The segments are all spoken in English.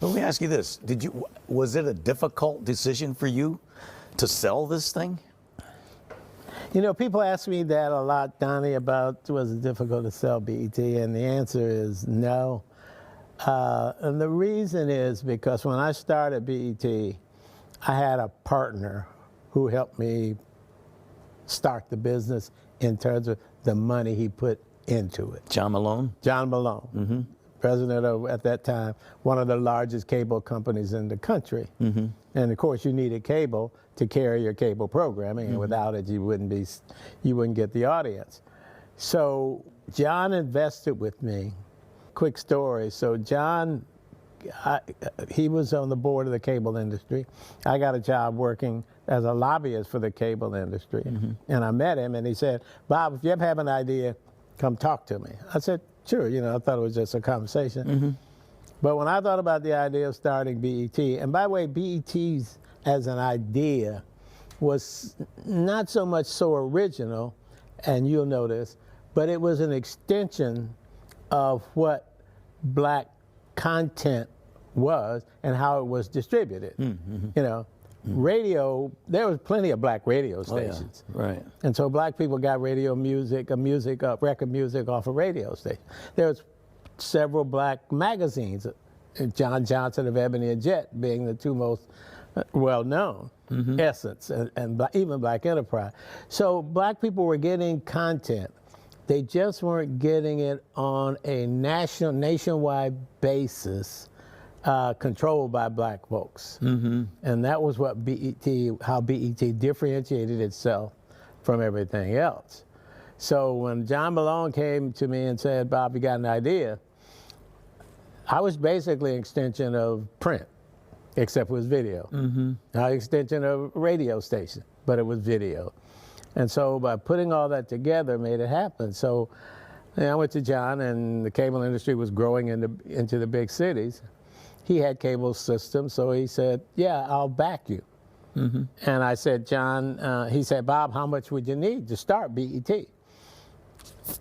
Let me ask you this. Was it a difficult decision for you to sell this thing? You know, people ask me that a lot, Donnie, about was it difficult to sell BET, and the answer is no. And the reason is because when I started BET, I had a partner who helped me start the business in terms of the money he put into it. John Malone? John Malone, president of, at that time, one of the largest cable companies in the country. And of course, you needed cable to carry your cable programming, and without it, you wouldn't get the audience. So John invested with me. Quick story. So John, he was on the board of the cable industry. I got a job working as a lobbyist for the cable industry. And I met him, and he said, Bob, if you ever have an idea, come talk to me. I said, sure. You know, I thought it was just a conversation. But when I thought about the idea of starting BET, and by the way, BET's as an idea was not so much so original, and you'll know this, but it was an extension of what black content was and how it was distributed. You know, radio, there was plenty of black radio stations. Oh, yeah. Right. And so black people got radio music, record music off of radio stations. There was several black magazines, John Johnson of Ebony and Jet being the two most well-known, Essence, and even Black Enterprise. So black people were getting content. They just weren't getting it on a nationwide basis controlled by black folks. And that was what how BET differentiated itself from everything else. So when John Malone came to me and said, Bob, you got an idea, I was basically an extension of print, except it was video. An extension of radio station, but it was video. And so by putting all that together, made it happen. So I went to John, and the cable industry was growing into the big cities. He had cable systems, so he said, yeah, I'll back you. And I said, John, he said, Bob, how much would you need to start BET?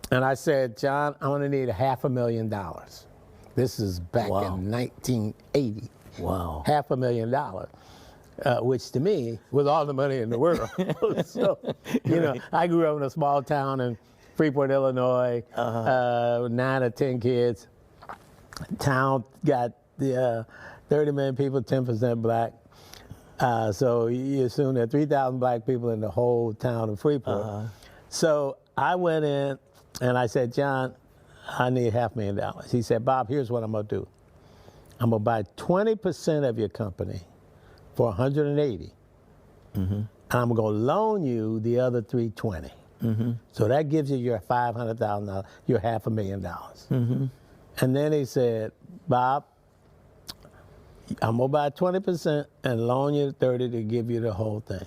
And I said, John, I'm gonna need $500,000. This is back in 1980. Wow. $500,000. Which to me was all the money in the world. So, you know, I grew up in a small town in Freeport, Illinois, 9 or 10 kids. Town got 30 million people, 10% black. So you assume there are 3,000 black people in the whole town of Freeport. So I went in and I said, John, I need $500,000. He said, Bob, here's what I'm gonna do. I'm gonna buy 20% of your company for 180, and I'm gonna loan you the other 320. So that gives you your $500,000, your $500,000. And then he said, Bob, I'm gonna buy 20% and loan you 30 to give you the whole thing.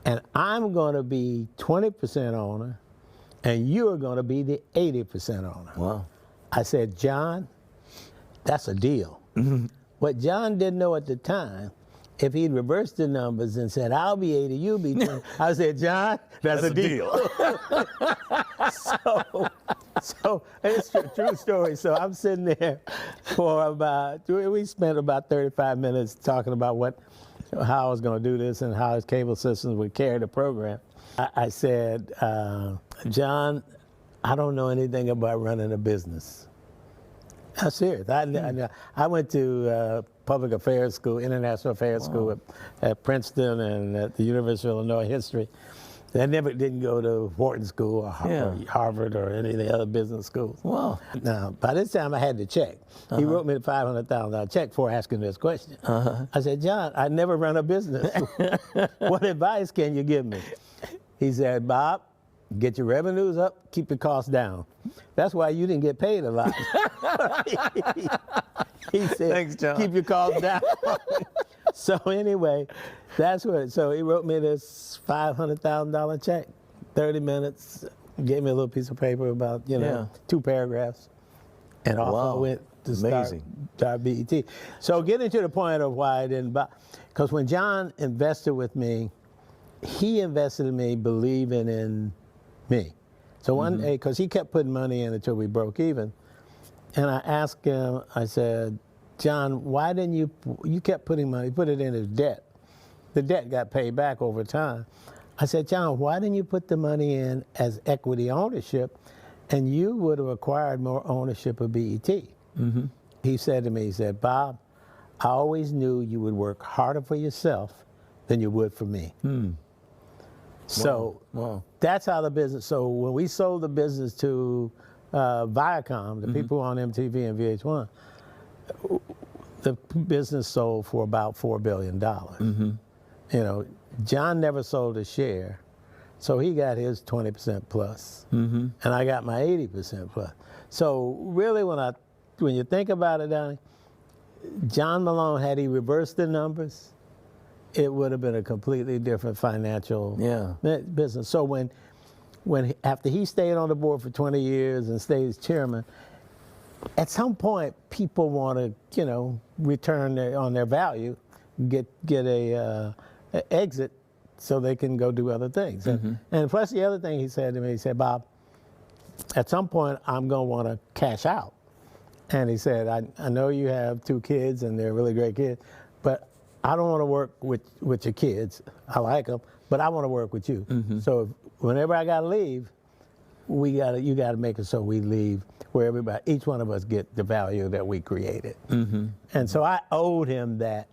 And I'm gonna be 20% owner, and you're gonna be the 80% owner. Wow. I said, John, that's a deal. What John didn't know at the time, if he'd reversed the numbers and said, I'll be 80, you'll be 20, I said, John, that's a deal. So it's a true story. So I'm sitting there for we spent about 35 minutes talking about how I was going to do this and how his cable systems would carry the program. I said, John, I don't know anything about running a business. I'm serious. I went to public affairs school, international affairs school at Princeton and at the University of Illinois history. I didn't go to Wharton School or Harvard or any of the other business schools. Wow. Now, by this time I had the check. He wrote me the $500,000 check before asking this question. I said, John, I never run a business. What advice can you give me? He said, Bob, get your revenues up, keep your costs down. That's why you didn't get paid a lot. He said, thanks, John. Keep your costs down. So anyway, that's what, so he wrote me this $500,000 check, 30 minutes, gave me a little piece of paper about, 2 paragraphs, and off I went to start BET. So getting to the point of why I didn't buy, because when John invested with me, he invested in me believing in me. So one day, because he kept putting money in until we broke even, and I asked him, I said, John, why didn't you kept putting money, put it in as debt. The debt got paid back over time. I said, John, why didn't you put the money in as equity ownership, and you would have acquired more ownership of BET? Mm-hmm. He said to me, he said, Bob, I always knew you would work harder for yourself than you would for me. So that's how the business, so when we sold the business to Viacom, the people on MTV and VH1, the business sold for about $4 billion. You know, John never sold a share, so he got his 20% plus, and I got my 80% plus. So really, when you think about it, Donnie, John Malone, had he reversed the numbers, it would have been a completely different financial business. So after he stayed on the board for 20 years and stayed as chairman, at some point people want to, you know, return on their value, get a exit, so they can go do other things. And plus the other thing he said to me, he said, Bob, at some point I'm going to want to cash out. And he said, I know you have 2 kids and they're really great kids, but I don't want to work with your kids. I like them, but I want to work with you. So whenever I got to leave, you got to make it so we leave where each one of us get the value that we created. And so I owed him that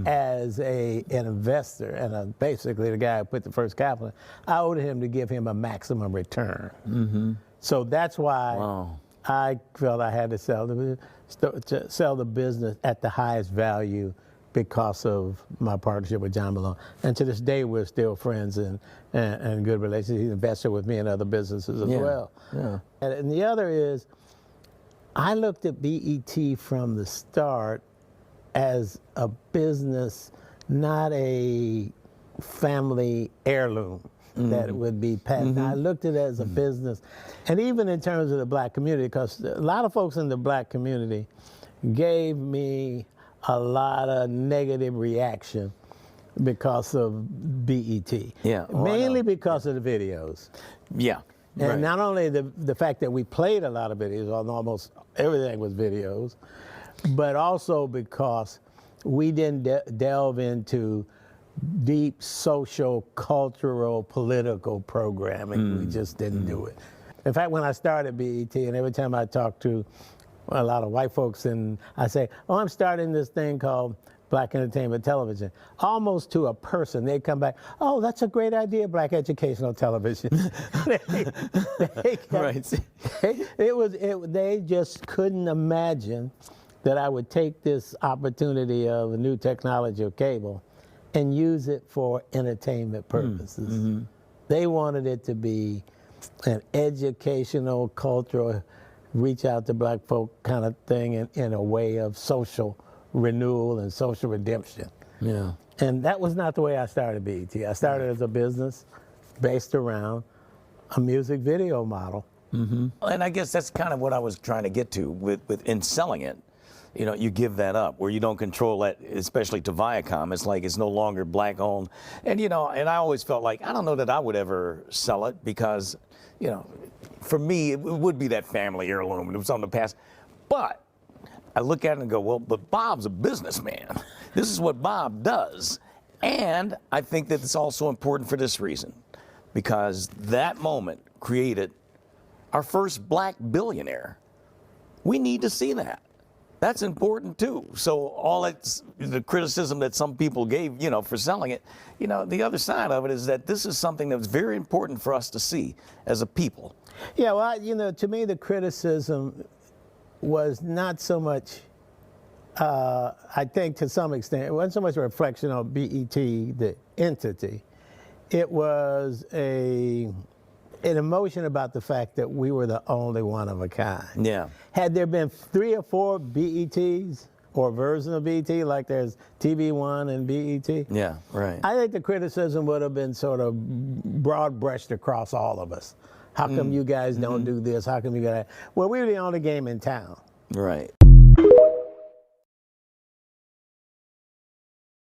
as an investor and basically the guy who put the first capital. I owed him to give him a maximum return. So that's why I felt I had to sell the business at the highest value because of my partnership with John Malone. And to this day, we're still friends and good relations. He's invested with me in other businesses as well. And the other is, I looked at BET from the start as a business, not a family heirloom that would be passed. I looked at it as a business. And even in terms of the black community, because a lot of folks in the black community gave me a lot of negative reaction because of BET. Mainly because of the videos. And not only the fact that we played a lot of videos, almost everything was videos, but also because we didn't delve into deep social, cultural, political programming. We just didn't do it. In fact, when I started BET, and every time I talk to a lot of white folks and I say, oh, I'm starting this thing called Black Entertainment Television, almost to a person, they'd come back, oh, that's a great idea, Black Educational Television. They just couldn't imagine that I would take this opportunity of a new technology of cable and use it for entertainment purposes. They wanted it to be an educational, cultural, reach out to black folk kind of thing in a way of social renewal and social redemption. And that was not the way I started BET. I started as a business based around a music video model. And I guess that's kind of what I was trying to get to in selling it. You know, you give that up where you don't control that, especially to Viacom. It's like it's no longer black owned. And, you know, and I always felt like, I don't know that I would ever sell it because, you know, for me, it would be that family heirloom. It was on the past. But I look at it and go, well, but Bob's a businessman. This is what Bob does. And I think that it's also important for this reason, because that moment created our first black billionaire. We need to see that. That's important too. So all that's the criticism that some people gave, you know, for selling it, you know, the other side of it is that this is something that's very important for us to see as a people. Yeah, well, you know, to me the criticism was not so much, I think to some extent, it wasn't so much a reflection on BET, the entity. It was an emotion about the fact that we were the only one of a kind. Had there been 3 or 4 BETs or versions of BET, like there's TV One and BET, I think the criticism would have been sort of broad brushed across all of us. How come you guys don't do this? How come you got? Well, we were the only game in town.